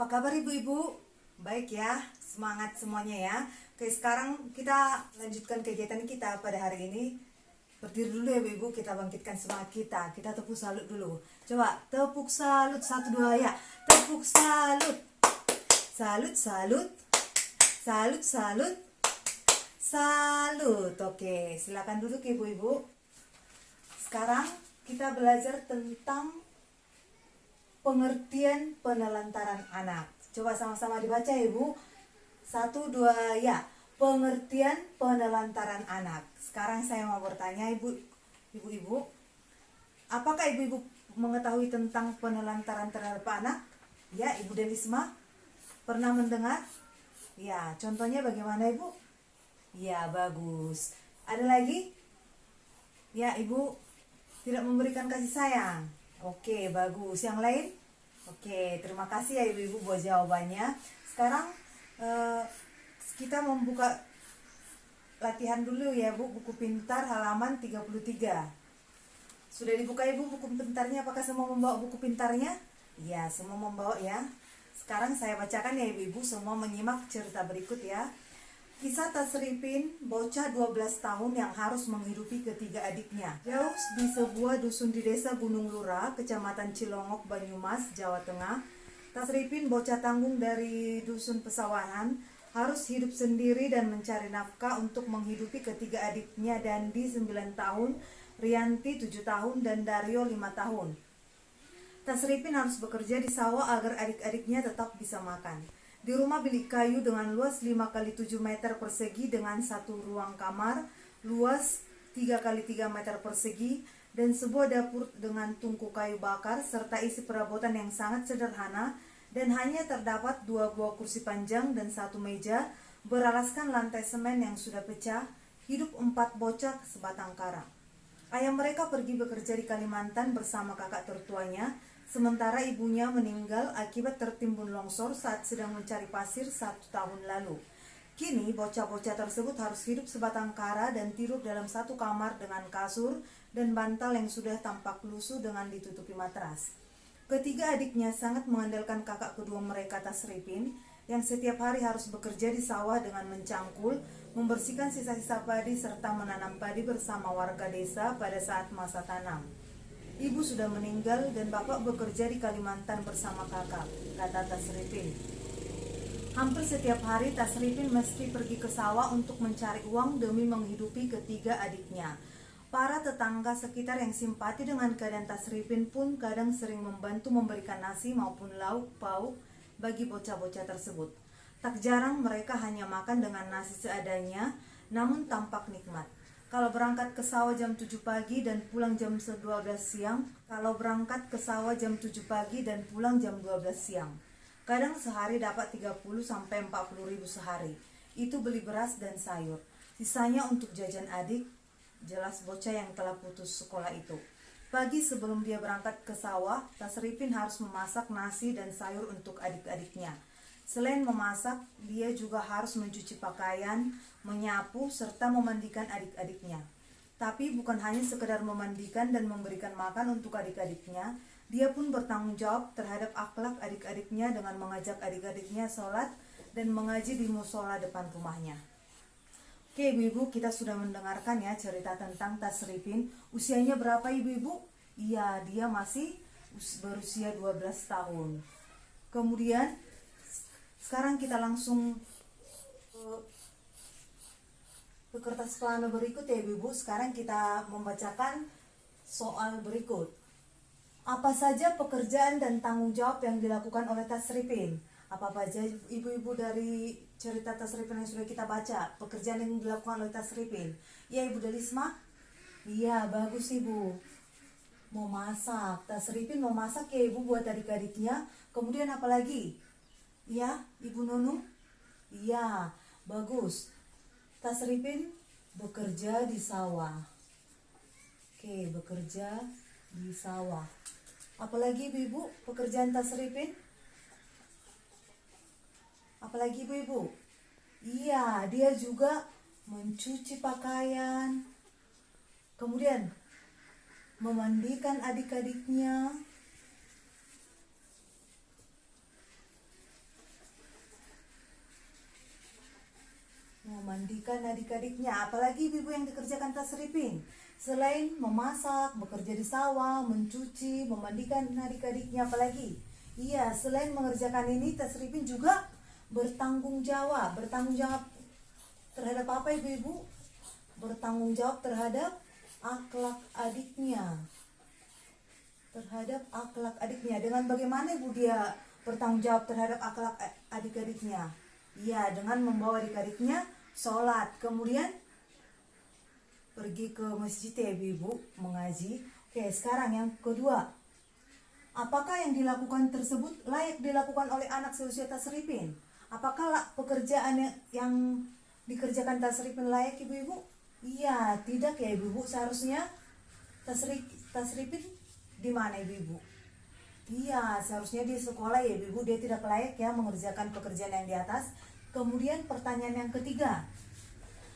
Apa kabar ibu-ibu? Baik ya, semangat semuanya ya. Oke, sekarang kita lanjutkan kegiatan kita pada hari ini. Berdiri dulu ya ibu-ibu, kita bangkitkan semangat kita. Kita tepuk salut dulu. Coba, tepuk salut, 1, 2 ya. Tepuk salut. Salut, salut. Salut, salut. Salut. Oke, silakan duduk ibu-ibu. Sekarang kita belajar tentang pengertian penelantaran anak. Coba sama-sama dibaca ibu. 1, 2 ya. Pengertian penelantaran anak. Sekarang saya mau bertanya ibu-ibu, apakah ibu-ibu mengetahui tentang penelantaran terhadap anak? Ya, Ibu Delisma pernah mendengar? Ya, contohnya bagaimana ibu? Ya, bagus. Ada lagi? Ya, ibu tidak memberikan kasih sayang. Oke, bagus. Yang lain? Oke, terima kasih ya ibu-ibu buat jawabannya. Sekarang kita membuka latihan dulu ya bu, buku pintar halaman 33. Sudah dibuka ibu buku pintarnya? Apakah semua membawa buku pintarnya? Ya, semua membawa ya. Sekarang saya bacakan ya ibu-ibu, semua menyimak cerita berikut ya. Kisah Tasripin, bocah 12 tahun yang harus menghidupi ketiga adiknya. Jauh di sebuah dusun di desa Gunung Lura, kecamatan Cilongok, Banyumas, Jawa Tengah, Tasripin, bocah tanggung dari dusun pesawahan, harus hidup sendiri dan mencari nafkah untuk menghidupi ketiga adiknya, Dandi 9 tahun, Rianti 7 tahun, dan Dario 5 tahun. Tasripin harus bekerja di sawah agar adik-adiknya tetap bisa makan. Di rumah bilik kayu dengan luas 5 x 7 meter persegi dengan satu ruang kamar, luas 3 x 3 meter persegi, dan sebuah dapur dengan tungku kayu bakar, serta isi perabotan yang sangat sederhana, dan hanya terdapat 2 buah kursi panjang dan 1 meja, beralaskan lantai semen yang sudah pecah, hidup 4 bocah sebatang kara. Ayah mereka pergi bekerja di Kalimantan bersama kakak tertuanya, sementara ibunya meninggal akibat tertimbun longsor saat sedang mencari pasir 1 tahun lalu. Kini bocah-bocah tersebut harus hidup sebatang kara dan tidur dalam satu kamar dengan kasur dan bantal yang sudah tampak lusuh dengan ditutupi matras. Ketiga adiknya sangat mengandalkan kakak kedua mereka, Tasripin, yang setiap hari harus bekerja di sawah dengan mencangkul, membersihkan sisa-sisa padi, serta menanam padi bersama warga desa pada saat masa tanam. Ibu sudah meninggal dan bapak bekerja di Kalimantan bersama kakak, kata Tasripin. Hampir setiap hari Tasripin mesti pergi ke sawah untuk mencari uang demi menghidupi ketiga adiknya. Para tetangga sekitar yang simpati dengan keadaan Tasripin pun kadang sering membantu memberikan nasi maupun lauk pauk bagi bocah-bocah tersebut. Tak jarang mereka hanya makan dengan nasi seadanya, namun tampak nikmat. Kalau berangkat ke sawah jam 7 pagi dan pulang jam 12 siang, jam 12 siang. Kadang sehari dapat 30 sampai 40 ribu sehari. Itu beli beras dan sayur. Sisanya untuk jajan adik, jelas bocah yang telah putus sekolah itu. Pagi sebelum dia berangkat ke sawah, Tasripin harus memasak nasi dan sayur untuk adik-adiknya. Selain memasak, dia juga harus mencuci pakaian, menyapu, serta memandikan adik-adiknya. Tapi bukan hanya sekedar memandikan dan memberikan makan untuk adik-adiknya, dia pun bertanggung jawab terhadap akhlak adik-adiknya dengan mengajak adik-adiknya sholat dan mengaji di musola depan rumahnya. Oke ibu-ibu, kita sudah mendengarkan ya cerita tentang Tasripin. Usianya berapa ibu-ibu? Iya, dia masih berusia 12 tahun. Kemudian sekarang kita langsung ke kertas plano berikut ya ibu-ibu. Sekarang kita membacakan soal berikut. Apa saja pekerjaan dan tanggung jawab yang dilakukan oleh Tasripin? Apa aja ibu-ibu dari cerita Tasripin yang sudah kita baca, pekerjaan yang dilakukan oleh Tasripin? Ya Ibu Delisma? Iya, bagus ibu. Mau masak, Tasripin mau masak ya ibu buat adik-adiknya. Kemudian apa lagi? Ya, Ibu Nunu? Iya, bagus. Tasripin bekerja di sawah. Oke, bekerja di sawah. Apalagi ibu-ibu pekerjaan Tasripin? Apalagi ibu-ibu? Iya, dia juga mencuci pakaian. Kemudian memandikan adik-adiknya. mendidikan adik-adiknya. Apalagi ibu-ibu yang dikerjakan tasripin, selain memasak, bekerja di sawah, mencuci, memandikan adik-adiknya, apalagi iya, selain mengerjakan ini, tasripin juga bertanggung jawab terhadap apa ibu-ibu? Bertanggung jawab terhadap akhlak adiknya. Dengan bagaimana ibu dia bertanggung jawab terhadap akhlak adik-adiknya? Iya, dengan membawa adik-adiknya sholat, kemudian pergi ke masjid ya ibu-ibu, mengaji. Oke, sekarang yang kedua, apakah yang dilakukan tersebut layak dilakukan oleh anak seusia tasripin? Apakah pekerjaan yang dikerjakan tasripin layak ibu-ibu? Iya, tidak ya ibu-ibu. Seharusnya tasripin di mana ibu-ibu? Iya, seharusnya di sekolah ya ibu-ibu. Dia tidak layak ya mengerjakan pekerjaan yang di atas. Kemudian pertanyaan yang ketiga,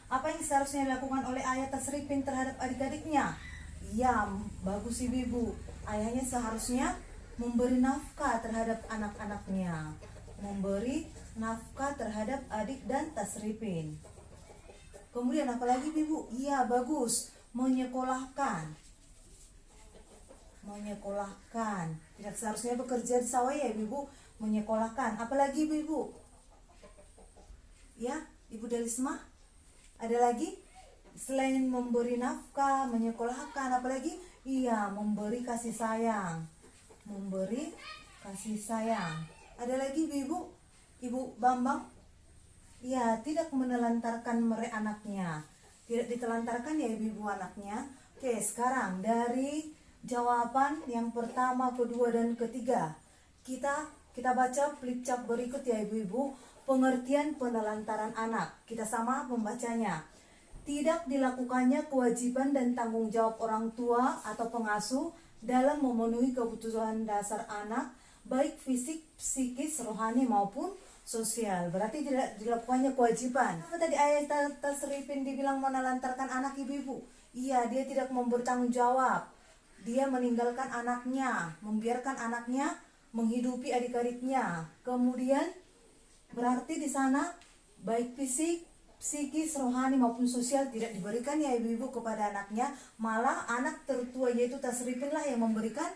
apa yang seharusnya dilakukan oleh ayah tasripin terhadap adik-adiknya? Iya, bagus ibu-ibu. Ayahnya seharusnya memberi nafkah terhadap anak-anaknya, memberi nafkah terhadap adik dan tasripin. Kemudian apalagi ibu? Iya, bagus, menyekolahkan. Tidak seharusnya bekerja di sawah ya ibu, menyekolahkan. Apalagi ibu? Ya, Ibu Delisma, ada lagi? Selain memberi nafkah, menyekolahkan, apalagi? Iya, memberi kasih sayang. Ada lagi ibu? Ibu Bambang? Iya, tidak menelantarkan anaknya. Tidak ditelantarkan ya ibu anaknya. Oke, sekarang dari jawaban yang pertama, kedua, dan ketiga, kita baca flipchart berikut ya ibu-ibu. Pengertian penelantaran anak. Kita sama membacanya. Tidak dilakukannya kewajiban dan tanggung jawab orang tua atau pengasuh dalam memenuhi kebutuhan dasar anak, baik fisik, psikis, rohani maupun sosial. Berarti tidak dilakukannya kewajiban. Apa tadi ayat tasripin dibilang menelantarkan anak ibu-ibu? Iya, dia tidak memberi tanggung jawab. Dia meninggalkan anaknya, membiarkan anaknya menghidupi adik-adiknya. Kemudian berarti di sana baik fisik, psikis, rohani maupun sosial tidak diberikan ya ibu-ibu kepada anaknya. Malah anak tertua yaitu tasripin lah yang memberikan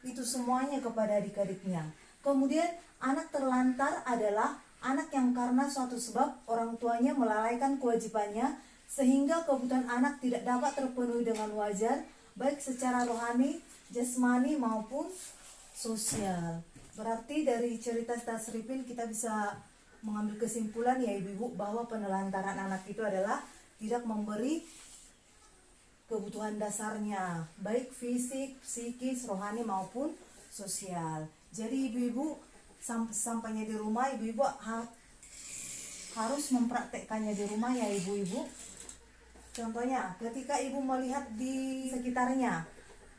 itu semuanya kepada adik-adiknya. Kemudian anak terlantar adalah anak yang karena suatu sebab orang tuanya melalaikan kewajibannya sehingga kebutuhan anak tidak dapat terpenuhi dengan wajar, baik secara rohani, jasmani maupun sosial. Berarti dari cerita tasripin kita bisa mengambil kesimpulan ya ibu-ibu bahwa penelantaran anak itu adalah tidak memberi kebutuhan dasarnya, baik fisik, psikis, rohani maupun sosial. Jadi ibu-ibu sampainya di rumah, ibu-ibu harus mempraktekkannya di rumah ya ibu-ibu. Contohnya, ketika ibu melihat di sekitarnya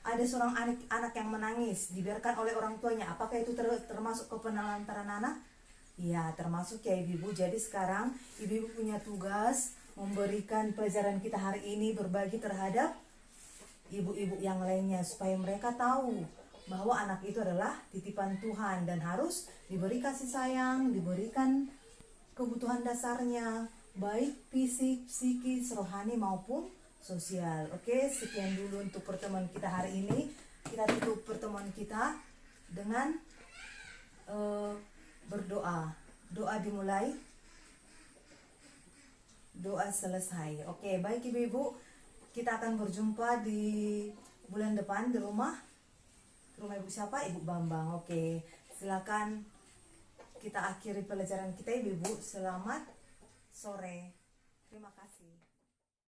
ada seorang anak yang menangis, dibiarkan oleh orang tuanya, apakah itu termasuk ke penelantaran anak? Iya, termasuk ya ibu-ibu. Jadi sekarang ibu-ibu punya tugas memberikan pelajaran kita hari ini, berbagi terhadap ibu-ibu yang lainnya supaya mereka tahu bahwa anak itu adalah titipan Tuhan dan harus diberi kasih sayang, diberikan kebutuhan dasarnya, baik fisik, psikis, rohani maupun sosial. Oke, sekian dulu untuk pertemuan kita hari ini. Kita tutup pertemuan kita dengan berdoa. Doa dimulai, doa selesai. Oke, baik ibu-ibu, kita akan berjumpa di bulan depan di rumah ibu siapa? Ibu Bambang. Oke, silakan kita akhiri pelajaran kita ibu-ibu. Selamat sore, terima kasih.